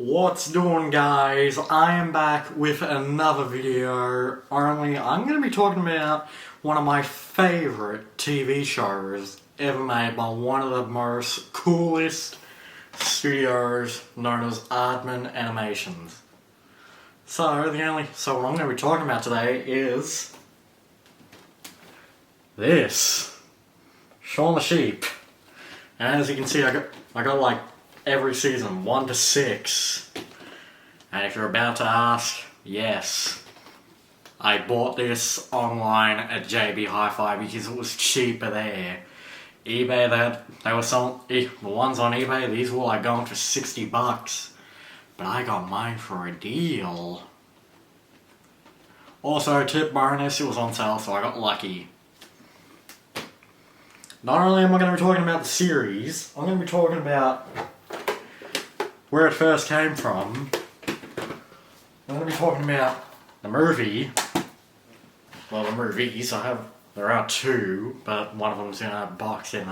What's doing, guys? I am back with another video. Only I'm going to be talking about one of my favorite TV shows ever made by one of the most coolest studios known as Aardman Animations. So what I'm going to be talking about today is this, Shaun the Sheep. And as you can see, I got like every season 1 to 6. And if you're about to ask, yes, I bought this online at JB Hi-Fi because it was cheaper there. eBay, they were selling the ones on eBay. These were like going for $60, but I got mine for a deal. Also, tip bonus, it was on sale, so I got lucky. Not only am I going to be talking about the series, I'm going to be talking about where it first came from. I'm going to be talking about the movie. Well, the movies, there are 2, but one of them's in a box in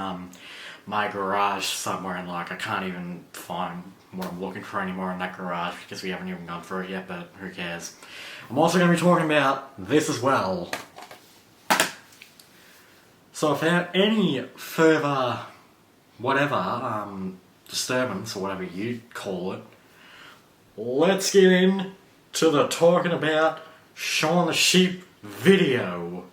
my garage somewhere, and like I can't even find what I'm looking for anymore in that garage because we haven't even gone through it yet, but who cares. I'm also going to be talking about this as well. So without any further disturbance, or whatever you call it, let's get into the talking about Shaun the Sheep video.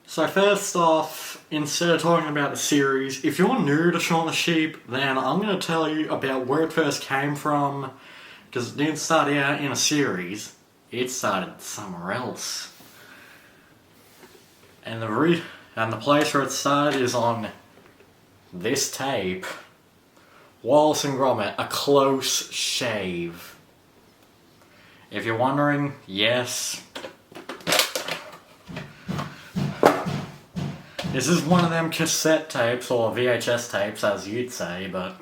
So first off, instead of talking about the series, if you're new to Shaun the Sheep, then I'm going to tell you about where it first came from, because it didn't start out in a series, it started somewhere else. And the place where it started is on this tape, Wallace and Gromit, A Close Shave. If you're wondering, yes, this is one of them cassette tapes, or VHS tapes as you'd say, but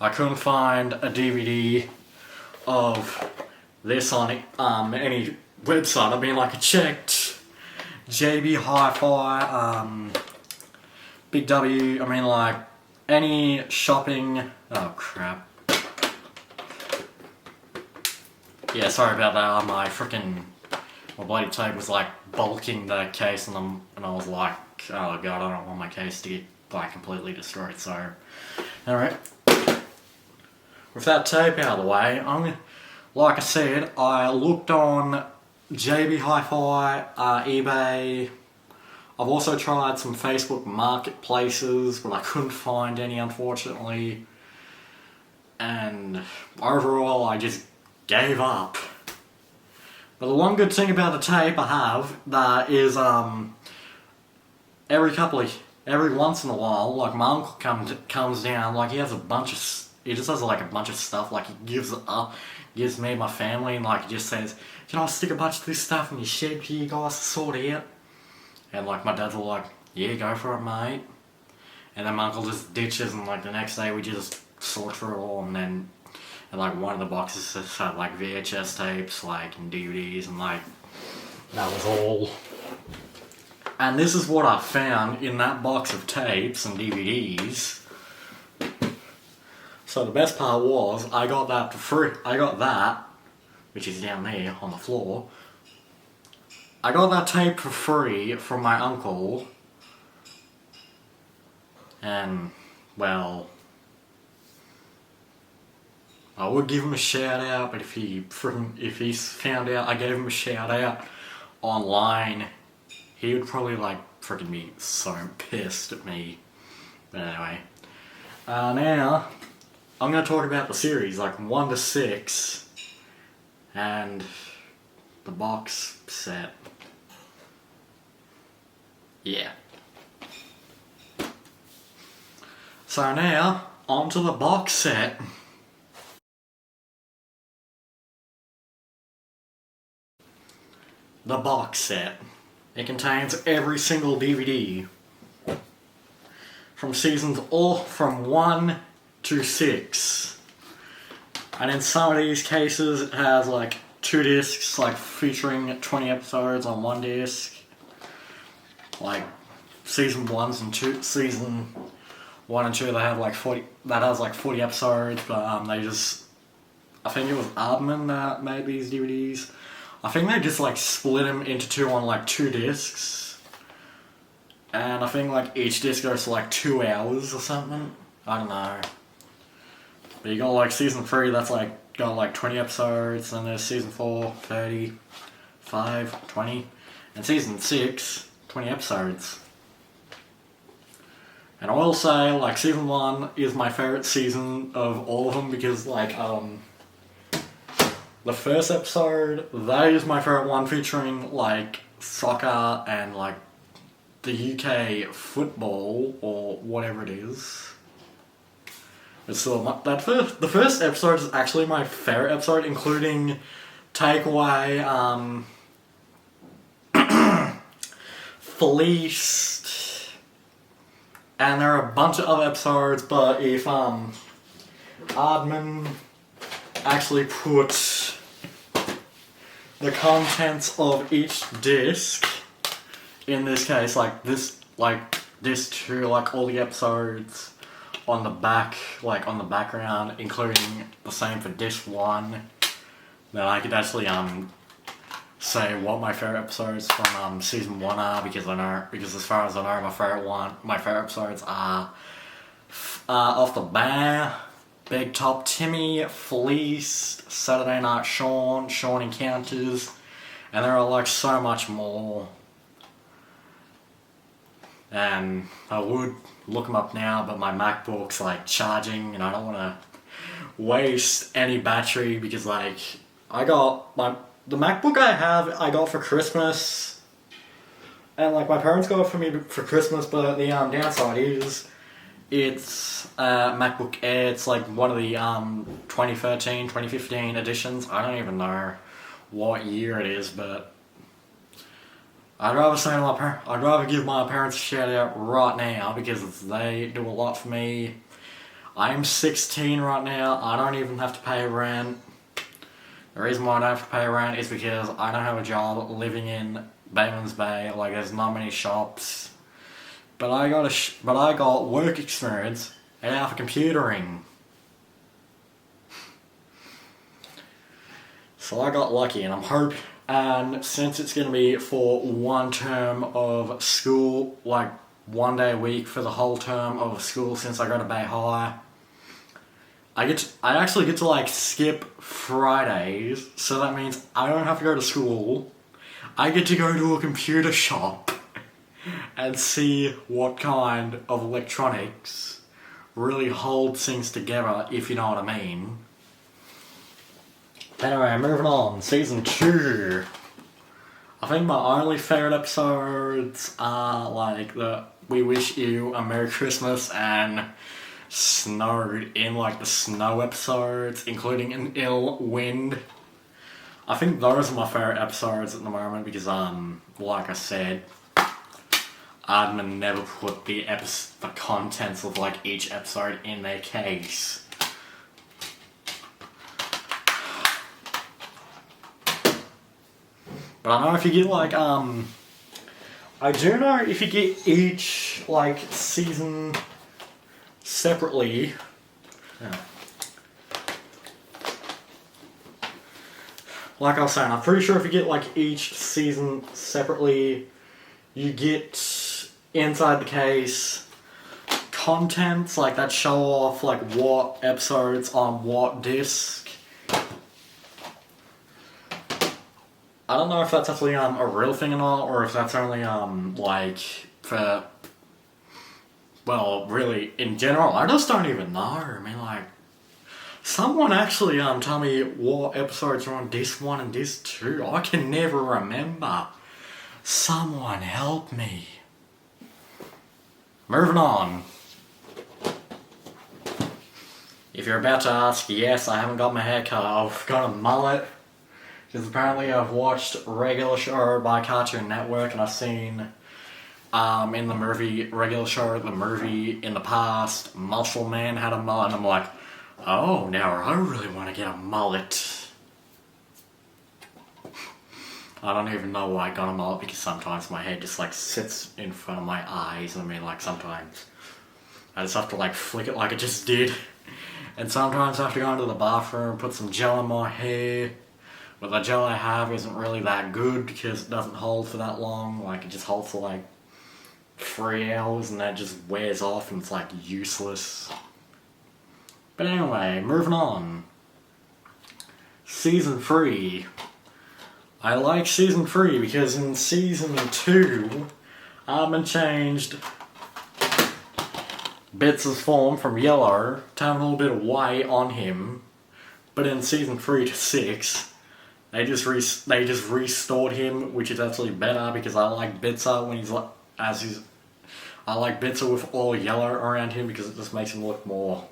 I couldn't find a DVD of this on any website. I mean, like, I checked JB Hi-Fi, Big W, I mean, like, any shopping. Oh crap. Yeah, sorry about that. My bloody tape was like bulking the case, and I was like, oh god, I don't want my case to get like completely destroyed. So, alright. With that tape out of the way, like I said, I looked on JB Hi-Fi, eBay. I've also tried some Facebook marketplaces, but I couldn't find any, unfortunately. And overall, I just gave up. But the one good thing about the tape I have that is every once in a while, like my uncle comes down, like he just has like a bunch of stuff, like he gives me and my family, and like he just says, can I stick a bunch of this stuff in your shed for you guys to sort out? And like my dad's all like, yeah, go for it, mate. And then my uncle just ditches, and like the next day we just sort through it all, and like one of the boxes just had like VHS tapes, like, and DVDs, and like that was all. And this is what I found in that box of tapes and DVDs. So the best part was, I got that for free. I got that, which is down there on the floor. I got that tape for free from my uncle. And, well, I would give him a shout out, but if he found out I gave him a shout out online, he would probably like freaking be so pissed at me. But anyway, now I'm going to talk about the series, like 1 to 6, and the box set. Yeah. So now, onto the box set. The box set. It contains every single DVD from seasons all from 1 to 6. And in some of these cases it has like 2 discs, like featuring 20 episodes on 1 disc. Like season 1 and 2 they have like 40, that has like 40 episodes, but they just, I think it was Aardman that made these DVDs. I think they just like split them into two on like 2 discs, and I think like each disc goes to like 2 hours or something. I don't know. But you got like season 3 that's like got like 20 episodes, and there's season 4 35 20, and season 6 20 episodes. And I will say, like, season 1 is my favourite season of all of them because, like, the first episode, that is my favourite one, featuring, like, soccer and, like, the UK football, or whatever it is. It's still, the first episode is actually my favourite episode, including Takeaway, Fleeced, and there are a bunch of other episodes, but if Aardman actually put the contents of each disc, in this case, disc 2, like all the episodes on the back, like on the background, including the same for disc 1, then I could actually say what my favourite episodes from season 1 are, because as far as I know, my favourite episodes are Off the Bear, Big Top Timmy, Fleeced, Saturday Night Shaun, Shaun Encounters, and there are like so much more. And I would look them up now, but my MacBook's like charging, and I don't want to waste any battery, because like the MacBook I got for Christmas, and like my parents got it for me for Christmas, but the downside is it's MacBook Air. It's like one of the 2013, 2015 editions. I don't even know what year it is, but I'd rather give my parents a shout out right now, because they do a lot for me. I'm 16 right now. I don't even have to pay rent. The reason why I don't have to pay rent is because I don't have a job living in Baylands Bay. Like, there's not many shops. But I got work experience out for computering. So I got lucky, and since it's going to be for one term of school, like 1 day a week for the whole term of school, since I go to Bay High, I actually get to like skip Fridays, so that means I don't have to go to school. I get to go to a computer shop and see what kind of electronics really holds things together, if you know what I mean. Anyway, moving on. Season 2. I think my only favourite episodes are like the We Wish You a Merry Christmas and Snowed in, like the snow episodes, including An Ill Wind. I think those are my favourite episodes at the moment, because like I said, Aardman never put the contents of like each episode in their case. But I know if you get like I do know if you get each like season separately. Yeah. Like I was saying, I'm pretty sure if you get like each season separately, you get inside the case contents like that show off like what episodes on what disc. I don't know if that's actually a real thing or not, or if that's only like for, well, really in general. I just don't even know. I mean, like, someone actually tell me what episodes are on disc 1 and disc 2. I can never remember. Someone help me. Moving on. If you're about to ask, yes, I haven't got my hair cut. I've got a mullet. Because apparently I've watched Regular Show by Cartoon Network, and I've seen in the movie Regular Show, the movie in the past, Muscle Man had a mullet, and I'm like, oh, now I really want to get a mullet. I don't even know why I got them up, because sometimes my head just like sits in front of my eyes. I mean, like sometimes I just have to like flick it like it just did. And sometimes I have to go into the bathroom, put some gel in my hair. But the gel I have isn't really that good because it doesn't hold for that long. Like, it just holds for like 3 hours and that just wears off and it's like useless. But anyway, moving on. Season 3. I like Season 3 because in Season 2, Armin changed Bits' form from yellow to have a little bit of white on him. But in Season 3 to 6, they just restored him, which is actually better because I like Bitsa when he's like, I like Bitsa with all yellow around him because it just makes him look more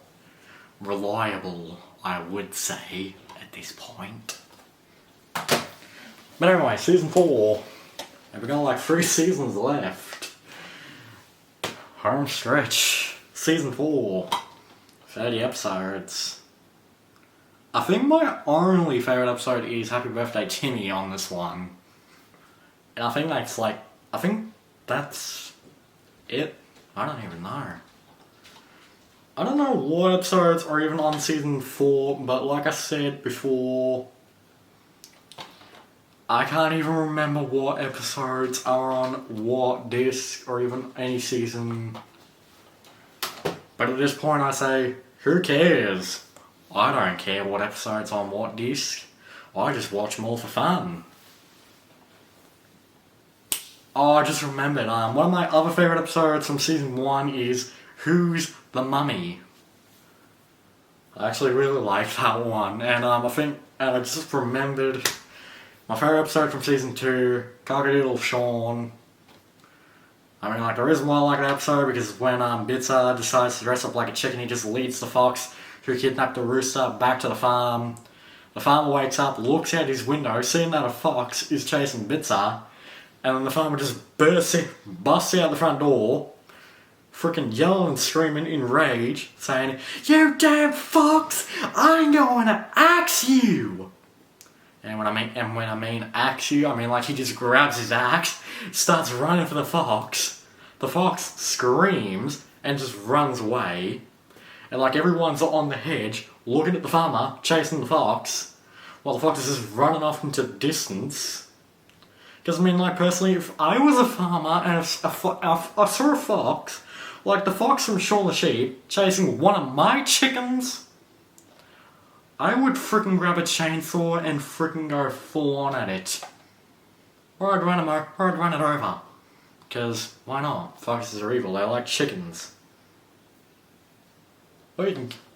reliable, I would say, at this point. But anyway, Season 4, and we've got like 3 seasons left. Home stretch. Season 4, 30 episodes. I think my only favourite episode is Happy Birthday Timmy on this one. And I think that's it. I don't even know. I don't know what episodes are even on Season 4, but like I said before, I can't even remember what episodes are on what disc or even any season. But at this point I say, who cares? I don't care what episode's on what disc. I just watch them all for fun. Oh, I just remembered, one of my other favourite episodes from Season 1 is Who's the Mummy? I actually really like that one, and I just remembered my favourite episode from Season 2, Cockadoodle Shaun. I mean, like, the reason why I like that episode because when Bitsa decides to dress up like a chicken, he just leads the fox who kidnapped the rooster back to the farm. The farmer wakes up, looks out his window, seeing that a fox is chasing Bitsa, and then the farmer just busts out the front door, freaking yelling and screaming in rage, saying, "You damn fox! I'm going to axe you!" And when I mean axe you, I mean like he just grabs his axe, starts running for the fox. The fox screams and just runs away. And like everyone's on the hedge, looking at the farmer, chasing the fox, while the fox is just running off into the distance. Because I mean, like personally, if I was a farmer and I saw a fox, like the fox from Shaun the Sheep, chasing one of my chickens, I would frickin' grab a chainsaw and frickin' go full on at it. Or I'd run it over. Because, why not? Foxes are evil, they like chickens. Or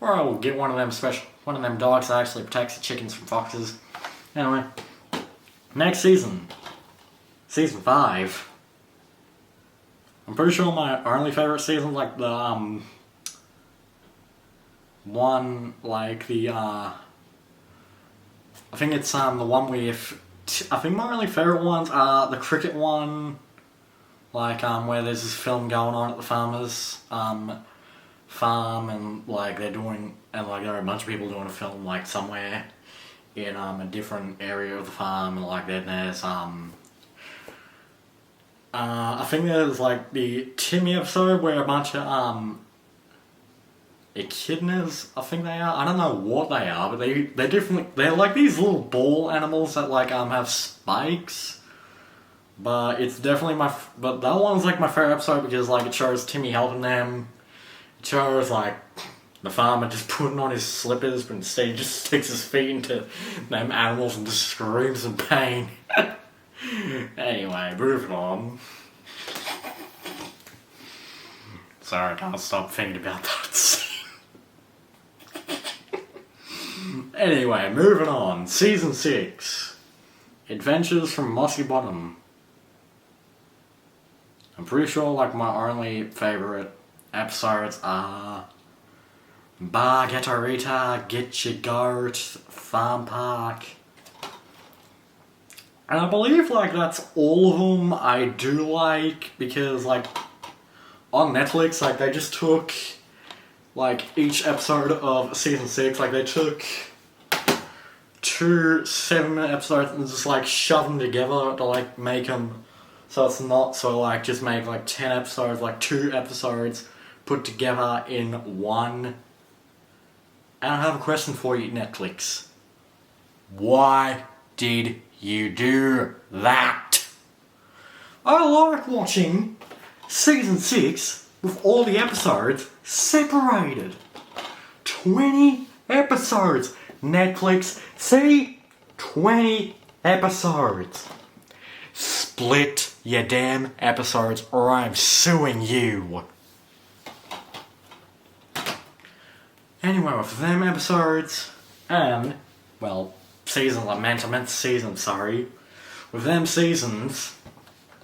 I will get one of them dogs that actually protects the chickens from foxes. Anyway, next season. Season 5. I'm pretty sure my only favourite season, like the, one, like the, I think it's, the one with, I think my only favourite ones are the cricket one, like, where there's this film going on at the farmer's, farm, and, like, there are a bunch of people doing a film, like, somewhere in, a different area of the farm, and, like, then there's, I think there's, like, the Timmy episode where a bunch of, echidnas, I think they are. I don't know what they are, but they're like these little ball animals that, like, have spikes. But it's definitely but that one's, like, my favorite episode because, like, it shows Timmy helping them. It shows, like, the farmer just putting on his slippers, but instead he just sticks his feet into them animals and just screams in pain. Anyway, moving on. Sorry, I can't stop thinking about that scene. Anyway, moving on. Season 6. Adventures from Mossy Bottom. I'm pretty sure, like, my only favourite episodes are Bar Gatorita, Get Your Goat, Farm Park. And I believe, like, that's all of them I do like, because, like, on Netflix, like, they just took, like, each episode of Season 6, like, they took 2 7-minute episodes and just like shove them together to like make them so it's not so like just make like 10 episodes, like 2 episodes put together in one. And I have a question for you, Netflix. Why did you do that? I like watching season 6 with all the episodes separated. 20 episodes. Netflix, see? 20 episodes. Split your damn episodes or I'm suing you. Anyway, with them episodes and, well, seasons, I meant seasons, sorry. With them seasons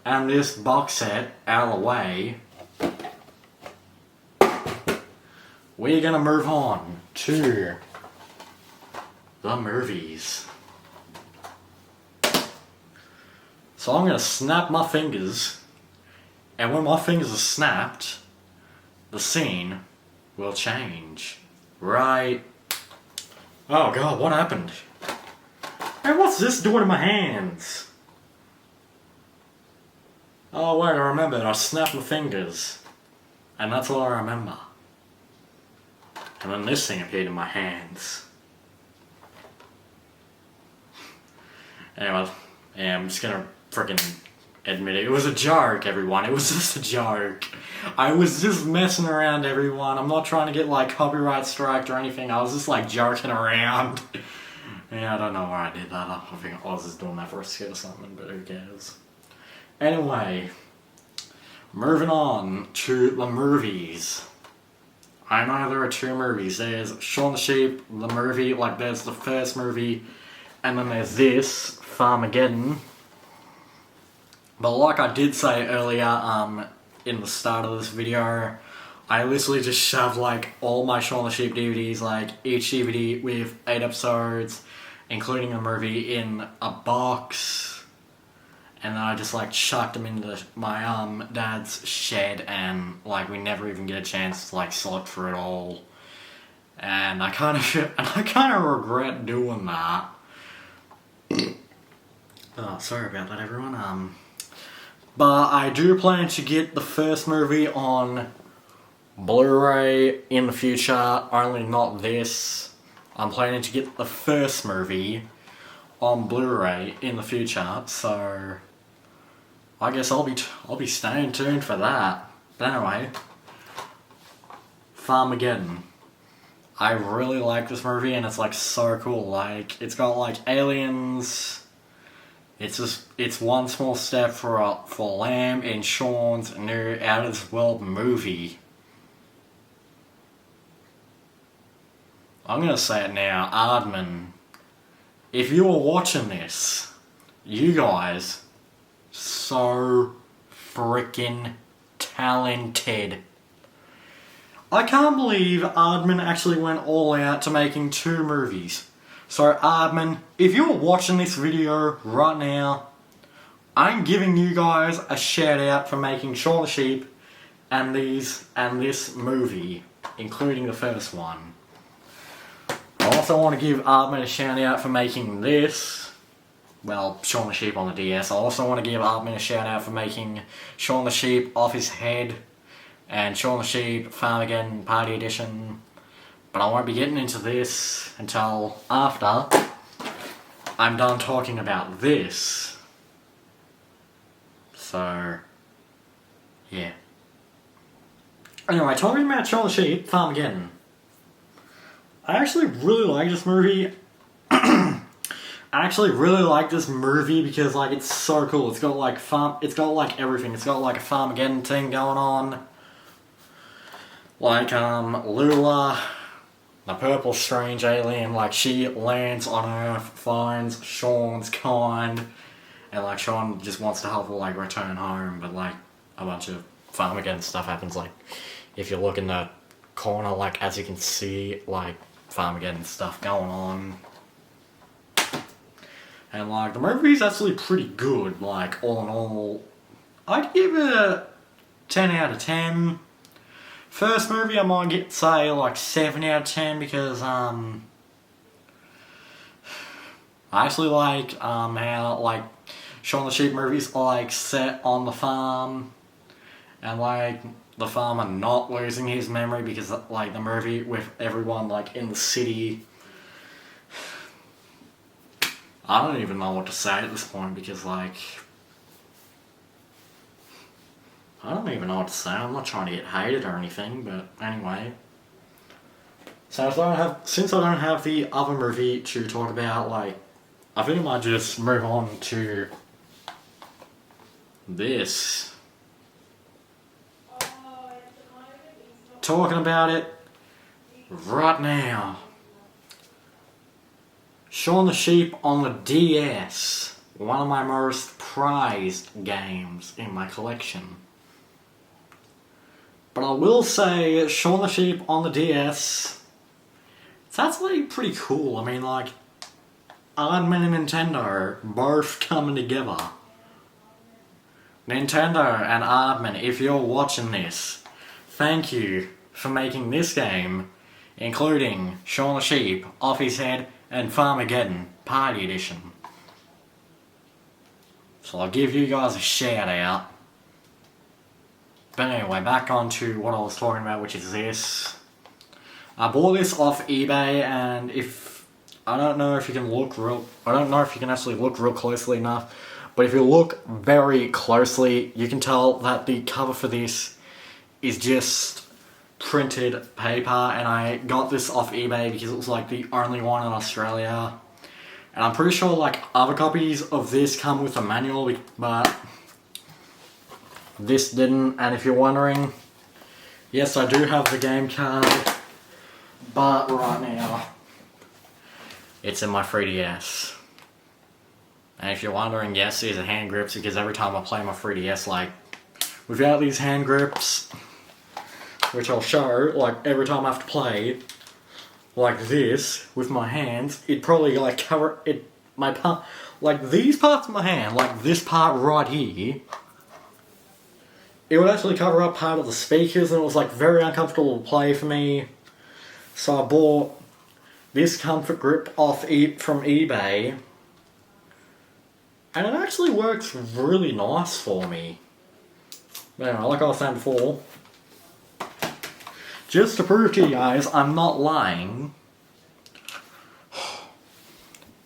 and this box set out of the way, we're gonna move on to the movies. So I'm gonna snap my fingers, and when my fingers are snapped, the scene will change. Right. Oh god, what happened? Hey, what's this doing to my hands? Oh wait, I remembered. I snapped my fingers. And that's all I remember. And then this thing appeared in my hands. Anyway, yeah, I'm just gonna frickin' admit it. It was a joke, everyone. It was just a joke. I was just messing around, everyone. I'm not trying to get, like, copyright striked or anything. I was just, like, joking around. Yeah, I don't know why I did that. I think I was just doing that for a skit or something, but who cares. Anyway, moving on to the movies. I know there are 2 movies. There's Shaun the Sheep, the movie, like, there's the first movie, and then there's this, Farmageddon. But like I did say earlier, in the start of this video, I literally just shoved like all my Shaun the Sheep DVDs, like each DVD with 8 episodes, including the movie, in a box, and then I just like chucked them into my dad's shed, and like we never even get a chance to like sort through it all, and I kind of regret doing that. Oh, sorry about that, everyone. But I do plan to get the first movie on Blu-ray in the future, only not this. I'm planning to get the first movie on Blu-ray in the future, so I guess I'll be staying tuned for that. But anyway, Farmageddon. I really like this movie and it's like so cool. Like, it's got like aliens. It's one small step for Lamb in Shaun's new out of this world movie. I'm gonna say it now, Aardman. If you were watching this, you guys, so freaking talented. I can't believe Aardman actually went all out to making 2 movies. So Aardman, if you're watching this video right now, I'm giving you guys a shout out for making Shaun the Sheep and this movie, including the first one. I also want to give Aardman a shout out for making this, well, Shaun the Sheep on the DS. I also want to give Aardman a shout out for making Shaun the Sheep Off His Head and Shaun the Sheep Farmageddon Party Edition. But I won't be getting into this until after I'm done talking about this. So, yeah. Anyway, talking about Shaun the Sheep, Farmageddon. I actually really like this movie. I actually really like this movie because like it's so cool. It's got like everything. It's got like a Farmageddon thing going on. Like Lula, the purple strange alien, like she lands on Earth, finds Shaun's kind, and like Shaun just wants to help her like return home, but like a bunch of Farmageddon stuff happens. Like if you look in the corner, like as you can see, like Farmageddon stuff going on. And like the movie's actually pretty good, like all in all. I'd give it a 10 out of 10. First movie I might say like 7 out of 10 because I actually like how like Shaun the Sheep movies are like set on the farm, and like the farmer not losing his memory because like the movie with everyone like in the city. I don't even know what to say at this point because like I don't even know what to say. I'm not trying to get hated or anything, but anyway. So since I don't have the other movie to talk about, like I think I might just move on to this. Talking about it right now. Shaun the Sheep on the DS. One of my most prized games in my collection. But I will say, Shaun the Sheep on the DS, it's actually pretty cool. I mean, like, Aardman and Nintendo both coming together. Nintendo and Aardman, if you're watching this, thank you for making this game, including Shaun the Sheep, Off His Head, and Farmageddon Party Edition. So I'll give you guys a shout out. But anyway, back on to what I was talking about, which is this. I bought this off eBay, and I don't know if you can actually look real closely enough, but if you look very closely, you can tell that the cover for this is just printed paper, and I got this off eBay because it was like the only one in Australia. And I'm pretty sure like other copies of this come with a manual, but this didn't. And if you're wondering, yes, I do have the game card, but right now it's in my 3DS. And if you're wondering, yes, these are hand grips because every time I play my 3DS, like without these hand grips, which I'll show, like every time I have to play like this with my hands, it'd probably like cover it, my part, like these parts of my hand, like this part right here, it would actually cover up part of the speakers, and it was like very uncomfortable to play for me. So I bought this comfort grip from eBay, and it actually works really nice for me. But anyway, like I was saying before, just to prove to you guys I'm not lying,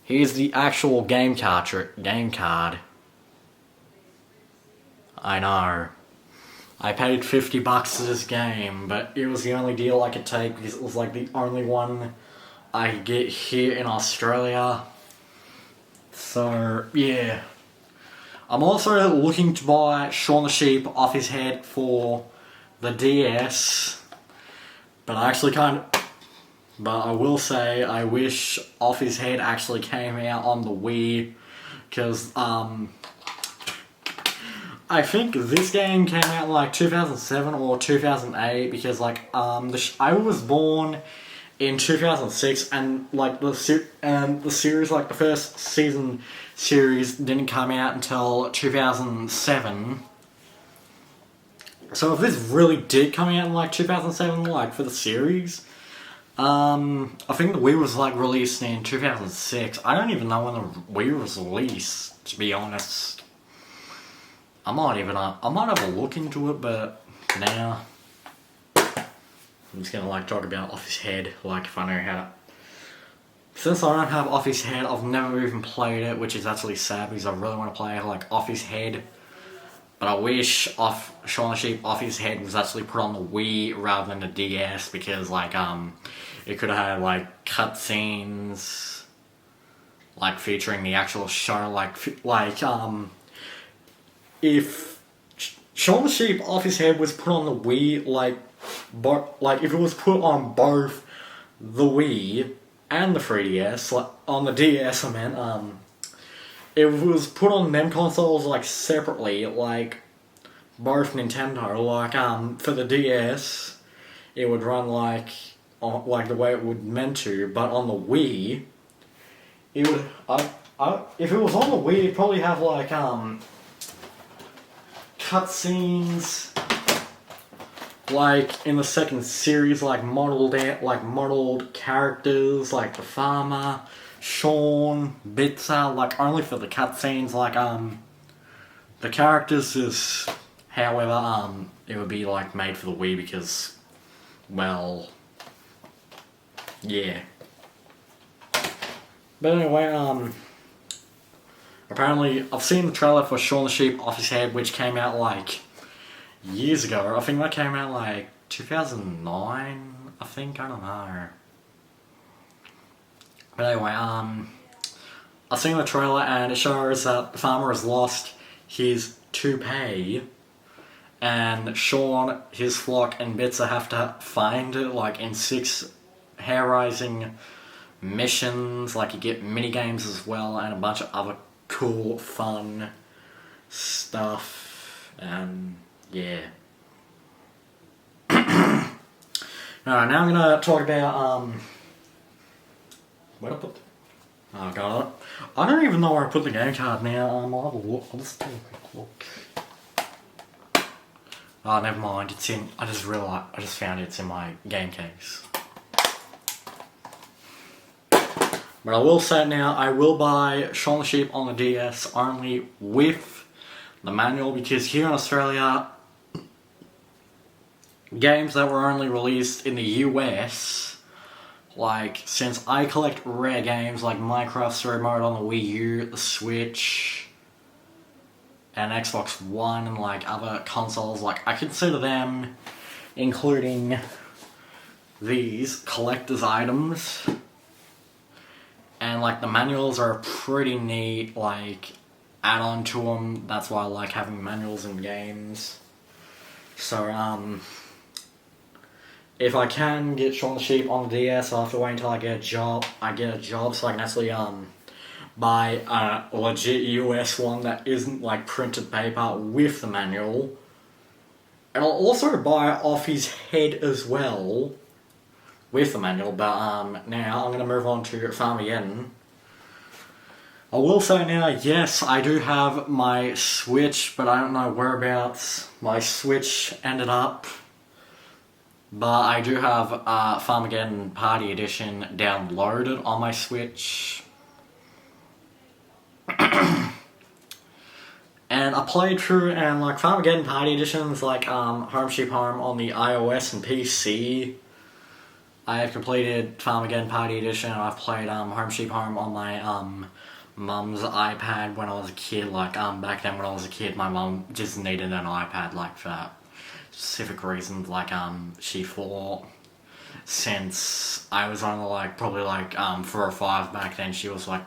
here's the actual game card. I know. I paid $50 for this game, but it was the only deal I could take because it was like the only one I could get here in Australia. So, yeah. I'm also looking to buy Shaun the Sheep Off His Head for the DS. But I will say I wish Off His Head actually came out on the Wii, because I think this game came out in like 2007 or 2008, because like I was born in 2006, and like the series, like the first season series didn't come out until 2007. So if this really did come out in like 2007, like for the series, I think the Wii was like released in 2006. I don't even know when the Wii was released, to be honest. I might have a look into it, but now I'm just gonna like talk about Off His Head, like if I know how. Since I don't have Off His Head, I've never even played it, which is actually sad because I really want to play like Off His Head. But I wish Shaun the Sheep Off His Head was actually put on the Wii rather than the DS, because like it could have had like cutscenes, like featuring the actual show, like if Shaun the Sheep Off His Head was put on the Wii, like if it was put on both the Wii and the 3DS, like on the DS, I meant, it was put on them consoles like separately, like both Nintendo, like for the DS, it would run like the way it would meant to, but on the Wii, it would. If it was on the Wii, it'd probably have like cutscenes, like in the second series, like modeled characters, like the farmer Shaun, Bitzer, like only for the cutscenes, like the characters is, however, it would be like made for the Wii because, well, yeah. But anyway, apparently I've seen the trailer for Shaun the Sheep Off His Head, which came out like years ago. I think that came out like 2009, I think, I don't know. But anyway, I've seen the trailer and it shows that the farmer has lost his toupee and Shaun, his flock and Bitzer have to find it like in 6 hair-raising missions, like you get mini games as well and a bunch of other cool, fun stuff, and yeah. Alright, now I'm gonna talk about, where'd I put oh, got it. I don't even know where I put the game card now. I'll have a look. I'll just take a quick look. Oh, never mind. It's in. I just found it's in my game case. But I will say now, I will buy Shaun the Sheep on the DS only with the manual because here in Australia, games that were only released in the US, like, since I collect rare games like Minecraft Story Mode on the Wii U, the Switch, and Xbox One, and like other consoles, like I consider them, including these, collector's items. And like the manuals are pretty neat, like, add-on to them. That's why I like having manuals in games. So, if I can get Shaun the Sheep on the DS, I'll have to wait until I get a job so I can actually, buy a legit US one that isn't like printed paper with the manual. And I'll also buy Off His Head as well with the manual, but now I'm gonna move on to Farmageddon. I will say now, yes, I do have my Switch, but I don't know whereabouts my Switch ended up. But I do have Farmageddon Party Edition downloaded on my Switch. And I played through, and like Farmageddon Party Editions, like Home Sheep Home on the iOS and PC. I have completed Farmageddon Party Edition, and I've played Home Sheep Home on my mum's iPad when I was a kid. Like back then when I was a kid, my mum just needed an iPad like for specific reasons. Like she thought since I was only like probably like 4 or 5 back then, she was like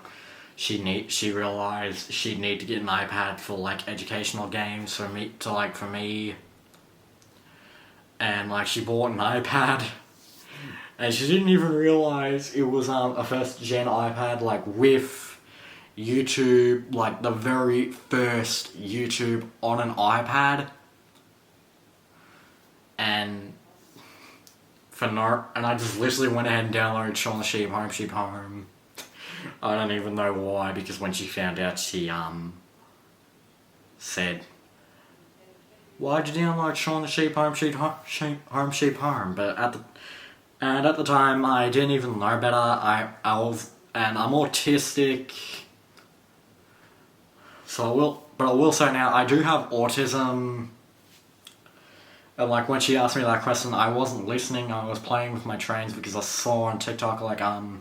she realized she'd need to get an iPad for like educational games for me, and like she bought an iPad. And she didn't even realize it was a first gen iPad, like with YouTube, like the very first YouTube on an iPad. And I just literally went ahead and downloaded Shaun the Sheep, Home Sheep Home. I don't even know why, because when she found out, she said, "Why'd you download Shaun the Sheep, Home Sheep Home?" But at the time, I didn't even know better. I'm autistic, so I will say now, I do have autism. And like when she asked me that question, I wasn't listening. I was playing with my trains because I saw on TikTok like a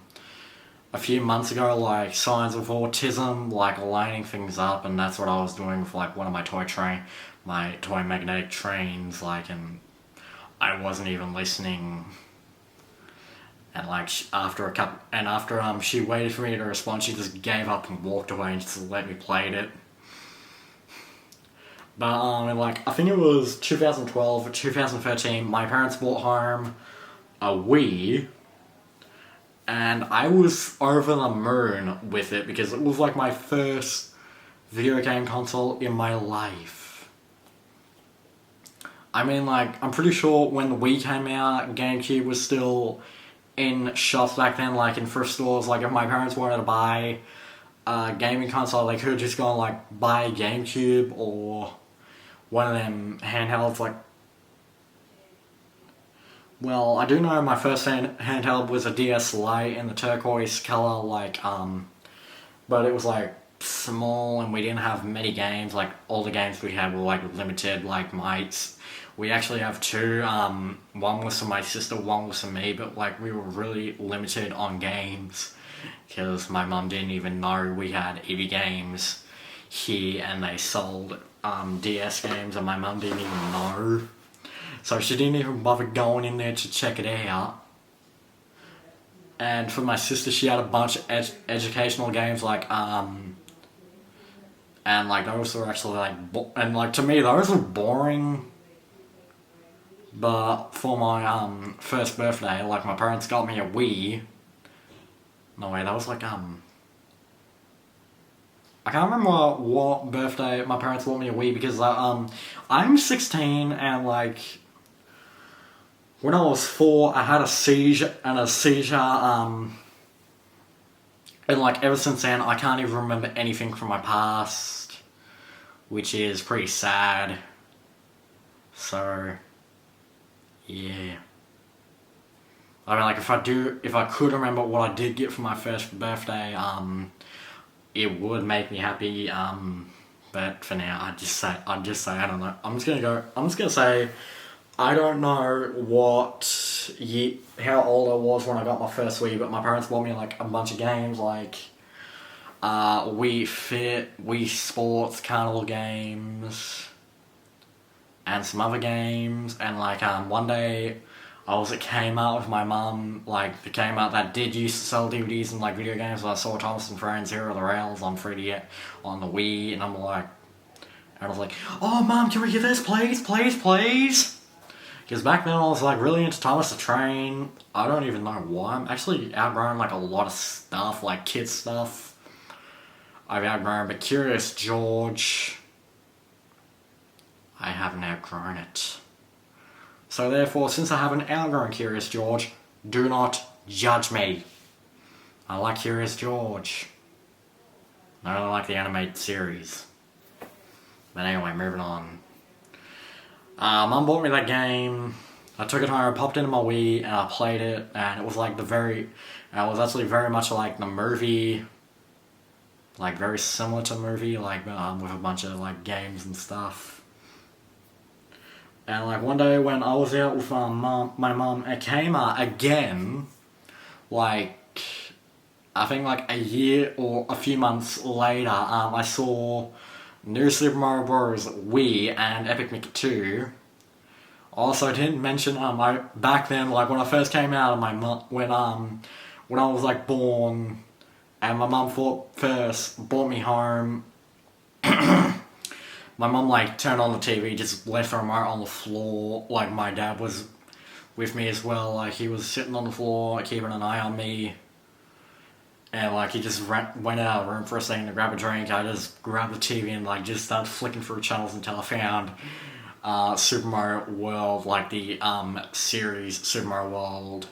few months ago like signs of autism, like lining things up, and that's what I was doing with like one of my toy magnetic trains, like, and I wasn't even listening. And like after she waited for me to respond, she just gave up and walked away and just let me play it. But like I think it was 2012 or 2013, my parents bought home a Wii, and I was over the moon with it because it was like my first video game console in my life. I mean, like, I'm pretty sure when the Wii came out, GameCube was still in shops back then, like in thrift stores. Like if my parents wanted to buy a gaming console, they could just go and like buy a GameCube or one of them handhelds, like Well, I do know my first handheld was a DS Lite in the turquoise color, but it was like small and we didn't have many games. Like all the games we had were like limited. Like we actually have two. One was for my sister, one was for me, but like we were really limited on games because my mum didn't even know we had EV games here, and they sold DS games, and my mum didn't even know. So she didn't even bother going in there to check it out. And for my sister, she had a bunch of educational games and like those were actually like, and like to me those were boring. But for my first birthday, like my parents got me a Wii. No wait, that was like I can't remember what birthday my parents bought me a Wii because I'm 16 and like when I was 4 I had a seizure and like ever since then I can't even remember anything from my past, which is pretty sad. So yeah. I mean, like if I could remember what I did get for my first birthday, it would make me happy. But for now, I'd just say I don't know. I'm just gonna say I don't know how old I was when I got my first Wii, but my parents bought me like a bunch of games like Wii Fit, Wii Sports, carnival games, and some other games. And like one day I was at Kmart with my mum, like the Kmart that did used to sell DVDs and like video games. So I saw Thomas and Friends Hero the Rails on 3D on the Wii, and I was like, oh mum, can we get this please, please, please? Because back then I was like really into Thomas the Train. I don't even know why. I'm actually outgrowing like a lot of stuff, like kids stuff. I've outgrown, but Curious George, I haven't outgrown it. So therefore, since I haven't outgrown Curious George, do not judge me. I like Curious George. I don't like the animated series. But anyway, moving on. Mum bought me that game. I took it home, popped it in my Wii, and I played it. And it was like it was actually very much like the movie. Like very similar to the movie, like with a bunch of like games and stuff. And like one day when I was out with my mum at Kmart again, like I think like a year or a few months later, I saw New Super Mario Bros. Wii and Epic Mickey 2. Also, I didn't mention back then, like when I first came out of my mum, when I was like born, and my mum brought me home. My mum like turned on the TV, just left the remote on the floor. Like my dad was with me as well. Like he was sitting on the floor, keeping an eye on me. And like he just went out of the room for a second to grab a drink. I just grabbed the TV and like just started flicking through channels until I found Super Mario World, like the series Super Mario World.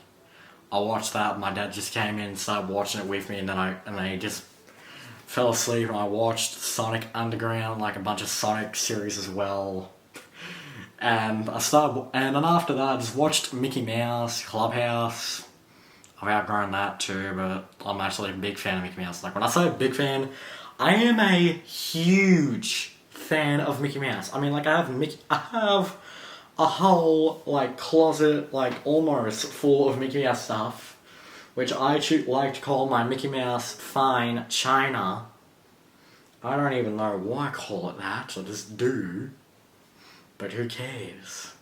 I watched that. My dad just came in and started watching it with me, and then he just fell asleep, and I watched Sonic Underground, like a bunch of Sonic series as well. And then after that I just watched Mickey Mouse Clubhouse. I've outgrown that too, but I'm actually a big fan of Mickey Mouse. Like when I say big fan, I am a huge fan of Mickey Mouse. I mean, like I have a whole like closet, like almost full of Mickey Mouse stuff, which I like to call my Mickey Mouse Fine China. I don't even know why I call it that, I just do. But who cares?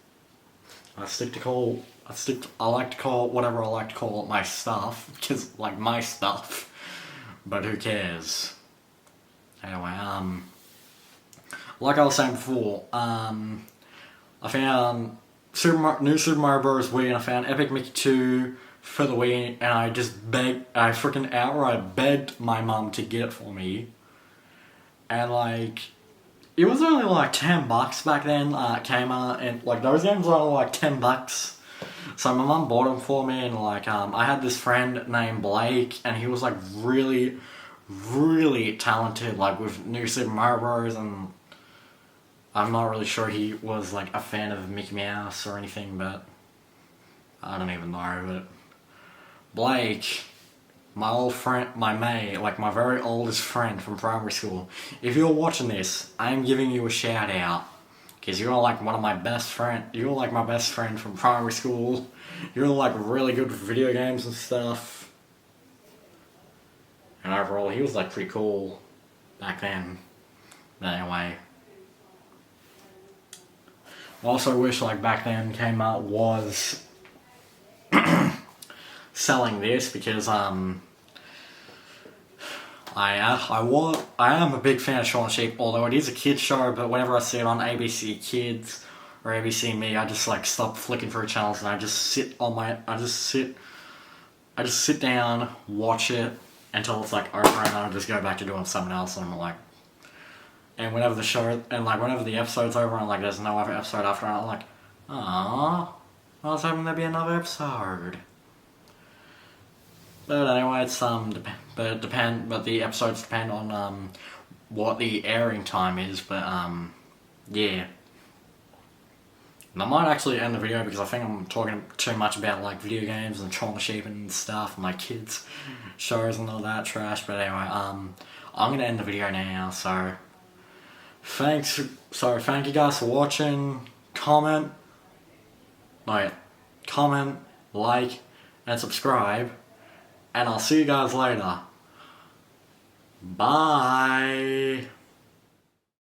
I like to call whatever I like to call my stuff, because like my stuff. But who cares? Anyway, like I was saying before, I found New Super Mario Bros. Wii, and I found Epic Mickey 2 for the Wii, and I freaking outright begged my mum to get it for me. And like, it was only like $10 back then, Kmart, and like those games were only like $10. So my mum bought them for me, and like, I had this friend named Blake, and he was like really, really talented, like with New Super Mario Bros. And I'm not really sure he was like a fan of Mickey Mouse or anything, but I don't even know, but Blake, my old friend, my mate, like my very oldest friend from primary school, if you're watching this, I'm giving you a shout out. Because you're like one of my best friend. You're like my best friend from primary school. You're like really good with video games and stuff. And overall, he was like pretty cool back then. But anyway. I also wish like back then came out was selling this because I am a big fan of Shaun Sheep, although it is a kids show. But whenever I see it on ABC Kids or ABC Me, I just like stop flicking through channels and I just sit down, watch it until it's like over, and then I just go back to doing something else. And I'm like, and whenever whenever the episode's over and like there's no other episode after, I'm like, ah, I was hoping there'd be another episode. But anyway, it's but the episodes depend on what the airing time is. But yeah. And I might actually end the video because I think I'm talking too much about like video games and Shaun Sheep and stuff, and my kids shows and all that trash. But anyway, I'm gonna end the video now. So thank you guys for watching. Comment, like, and subscribe. And I'll see you guys later. Bye.